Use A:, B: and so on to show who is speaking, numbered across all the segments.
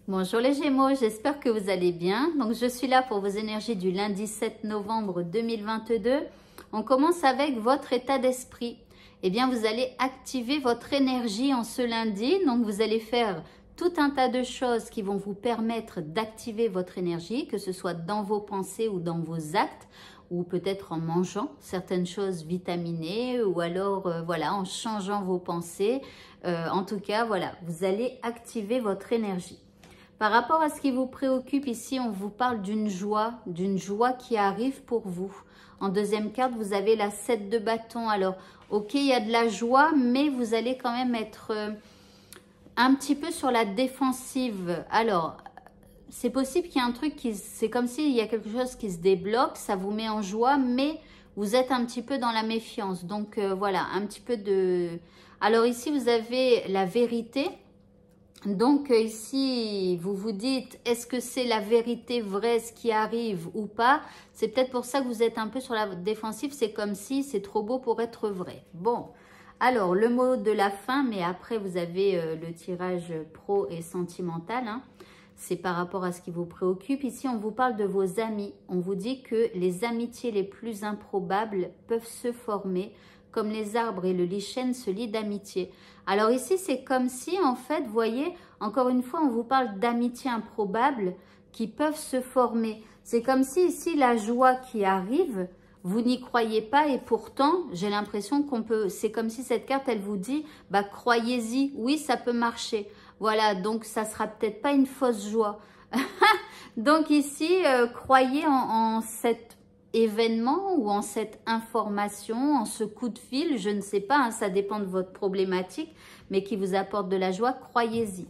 A: Bonjour les Gémeaux, j'espère que vous allez bien. Donc je suis là pour vos énergies du lundi 7 novembre 2022. On commence avec votre état d'esprit. Eh bien, vous allez activer votre énergie en ce lundi. Donc vous allez faire tout un tas de choses qui vont vous permettre d'activer votre énergie, que ce soit dans vos pensées ou dans vos actes, ou peut-être en mangeant certaines choses vitaminées, ou alors voilà, en changeant vos pensées. En tout cas, voilà, vous allez activer votre énergie. Par rapport à ce qui vous préoccupe ici, on vous parle d'une joie qui arrive pour vous. En deuxième carte, vous avez la 7 de bâton. Alors, ok, il y a de la joie, mais vous allez quand même être un petit peu sur la défensive. Alors, c'est possible qu'il y ait un truc qui... C'est comme s'il y a quelque chose qui se débloque, ça vous met en joie, mais vous êtes un petit peu dans la méfiance. Donc, voilà, un petit peu de... Alors ici, vous avez la vérité. Donc ici, vous vous dites, est-ce que c'est la vérité vraie ce qui arrive ou pas? C'est peut-être pour ça que vous êtes un peu sur la défensive, c'est comme si c'est trop beau pour être vrai. Bon, alors le mot de la fin, mais après vous avez le tirage pro et sentimental, hein. C'est par rapport à ce qui vous préoccupe. Ici, on vous parle de vos amis. On vous dit que les amitiés les plus improbables peuvent se former comme les arbres et le lichen se lient d'amitié. Alors ici, c'est comme si, en fait, vous voyez, encore une fois, on vous parle d'amitiés improbables qui peuvent se former. C'est comme si ici, la joie qui arrive, vous n'y croyez pas et pourtant, j'ai l'impression qu'on peut... C'est comme si cette carte, elle vous dit, bah, croyez-y, oui, ça peut marcher. Voilà, donc ça sera peut-être pas une fausse joie. Donc ici, croyez en cette événement ou en cette information, en ce coup de fil, je ne sais pas, hein, ça dépend de votre problématique, mais qui vous apporte de la joie, croyez-y.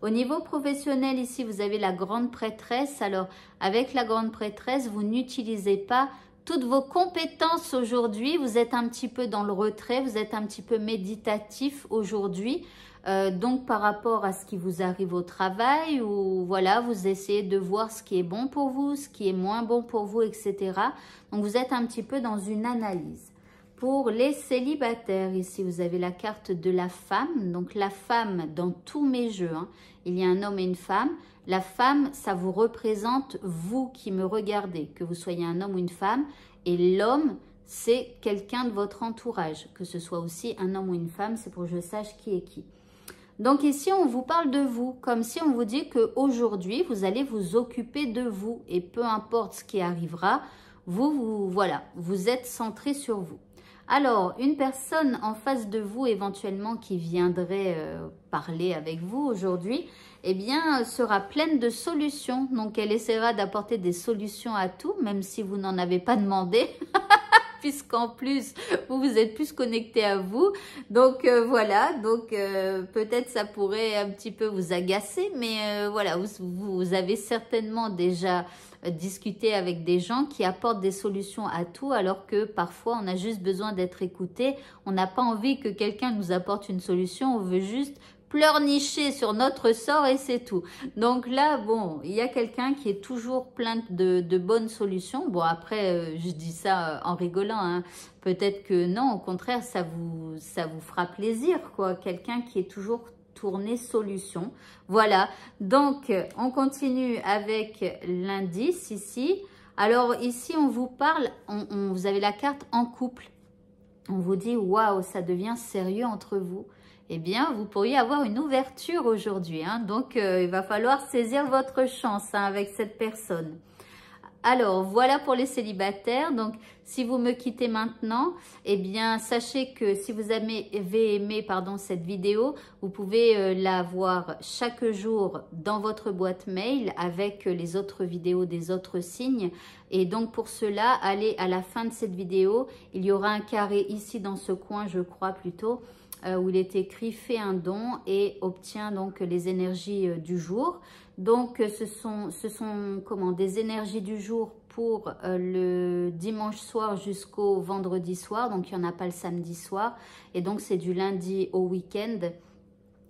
A: Au niveau professionnel, ici, vous avez la grande prêtresse. Alors, avec la grande prêtresse, vous n'utilisez pas toutes vos compétences aujourd'hui. Vous êtes un petit peu dans le retrait, vous êtes un petit peu méditatif aujourd'hui. Donc, par rapport à ce qui vous arrive au travail, ou voilà, vous essayez de voir ce qui est bon pour vous, ce qui est moins bon pour vous, etc. Donc, vous êtes un petit peu dans une analyse. Pour les célibataires, ici, vous avez la carte de la femme. Donc, la femme, dans tous mes jeux, hein, il y a un homme et une femme. La femme, ça vous représente vous qui me regardez, que vous soyez un homme ou une femme. Et l'homme, c'est quelqu'un de votre entourage, que ce soit aussi un homme ou une femme, c'est pour que je sache qui est qui. Donc ici, on vous parle de vous, comme si on vous dit qu'aujourd'hui, vous allez vous occuper de vous. Et peu importe ce qui arrivera, voilà, vous êtes centré sur vous. Alors, une personne en face de vous, éventuellement, qui viendrait parler avec vous aujourd'hui, eh bien, sera pleine de solutions. Donc, elle essaiera d'apporter des solutions à tout, même si vous n'en avez pas demandé. Puisqu'en plus, vous êtes plus connecté à vous. Donc, voilà. Donc, peut-être ça pourrait un petit peu vous agacer. Mais voilà, vous avez certainement déjà discuté avec des gens qui apportent des solutions à tout. Alors que parfois, on a juste besoin d'être écouté. On n'a pas envie que quelqu'un nous apporte une solution. On veut juste pleurnicher sur notre sort et c'est tout. Donc là, bon, il y a quelqu'un qui est toujours plein de bonnes solutions. Bon, après, je dis ça en rigolant, hein. Peut-être que non, au contraire, ça vous fera plaisir, quoi. Quelqu'un qui est toujours tourné solution. Voilà, donc on continue avec l'indice ici. Alors ici, on vous parle, vous avez la carte en couple. On vous dit, waouh, ça devient sérieux entre vous. Eh bien, vous pourriez avoir une ouverture aujourd'hui, hein. Donc, il va falloir saisir votre chance, hein, avec cette personne. Alors, voilà pour les célibataires. Donc, si vous me quittez maintenant, eh bien, sachez que si vous avez aimé cette vidéo, vous pouvez la voir chaque jour dans votre boîte mail avec les autres vidéos des autres signes. Et donc, pour cela, allez à la fin de cette vidéo. Il y aura un carré ici dans ce coin, je crois plutôt, où il est écrit « Fais un don et obtiens donc les énergies du jour ». Donc, ce sont comment, des énergies du jour pour le dimanche soir jusqu'au vendredi soir. Donc, il n'y en a pas le samedi soir. Et donc, c'est du lundi au week-end.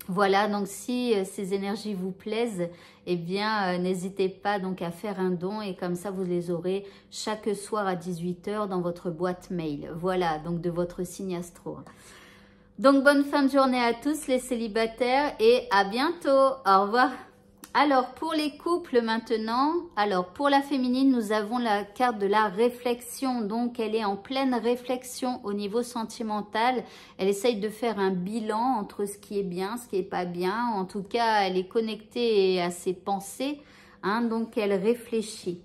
A: Voilà, donc si ces énergies vous plaisent, eh bien, n'hésitez pas donc à faire un don et comme ça, vous les aurez chaque soir à 18 h dans votre boîte mail. Voilà, donc de votre signe astro. Donc, bonne fin de journée à tous les célibataires et à bientôt. Au revoir. Alors, pour les couples maintenant, alors pour la féminine, nous avons la carte de la réflexion. Donc, elle est en pleine réflexion au niveau sentimental. Elle essaye de faire un bilan entre ce qui est bien, ce qui n'est pas bien. En tout cas, elle est connectée à ses pensées, hein, donc elle réfléchit.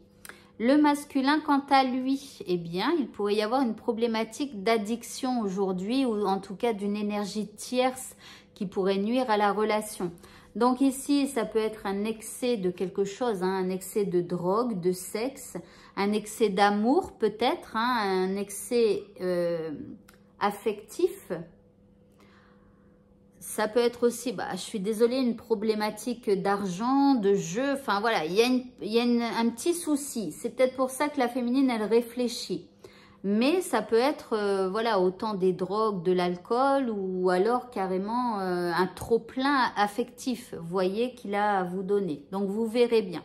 A: Le masculin, quant à lui, eh bien, il pourrait y avoir une problématique d'addiction aujourd'hui ou en tout cas d'une énergie tierce qui pourrait nuire à la relation. Donc ici, ça peut être un excès de quelque chose, hein, un excès de drogue, de sexe, un excès d'amour peut-être, hein, un excès affectif. Ça peut être aussi, je suis désolée, une problématique d'argent, de jeu. Enfin voilà, il y a un petit souci. C'est peut-être pour ça que la féminine, elle réfléchit. Mais ça peut être, voilà, autant des drogues, de l'alcool ou alors carrément un trop-plein affectif, vous voyez, qu'il a à vous donner. Donc, vous verrez bien.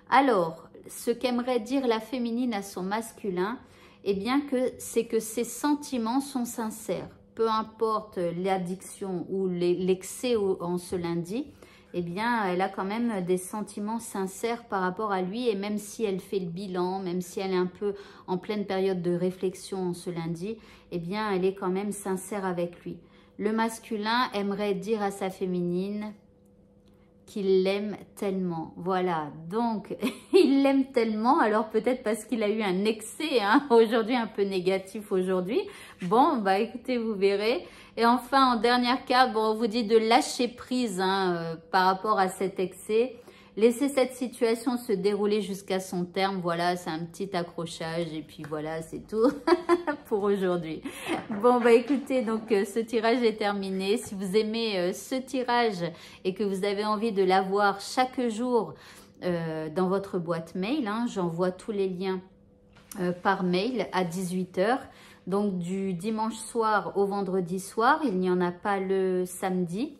A: Alors, ce qu'aimerait dire la féminine à son masculin, eh bien, c'est que ses sentiments sont sincères. Peu importe l'addiction ou l'excès en ce lundi, eh bien, elle a quand même des sentiments sincères par rapport à lui. Et même si elle fait le bilan, même si elle est un peu en pleine période de réflexion ce lundi, eh bien, elle est quand même sincère avec lui. Le masculin aimerait dire à sa féminine qu'il l'aime tellement. Voilà, donc, il l'aime tellement, alors peut-être parce qu'il a eu un excès, hein, aujourd'hui, un peu négatif aujourd'hui. Bon, écoutez, vous verrez. Et enfin, en dernière carte, bon, on vous dit de lâcher prise hein, par rapport à cet excès. Laissez cette situation se dérouler jusqu'à son terme. Voilà, c'est un petit accrochage et puis voilà, c'est tout pour aujourd'hui. Bon, écoutez, donc ce tirage est terminé. Si vous aimez ce tirage et que vous avez envie de l'avoir chaque jour dans votre boîte mail, hein, j'envoie tous les liens par mail à 18 h. Donc, du dimanche soir au vendredi soir, il n'y en a pas le samedi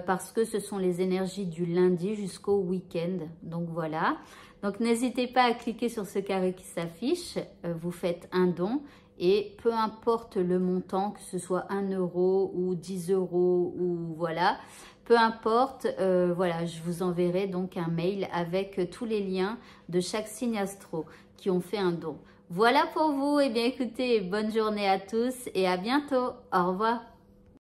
A: parce que ce sont les énergies du lundi jusqu'au week-end. Donc, voilà. Donc, n'hésitez pas à cliquer sur ce carré qui s'affiche. Vous faites un don et peu importe le montant, que ce soit 1 euro ou 10 euros ou voilà, peu importe, voilà, je vous enverrai donc un mail avec tous les liens de chaque signe astro qui ont fait un don. Voilà pour vous. Eh bien, écoutez, bonne journée à tous et à bientôt. Au revoir.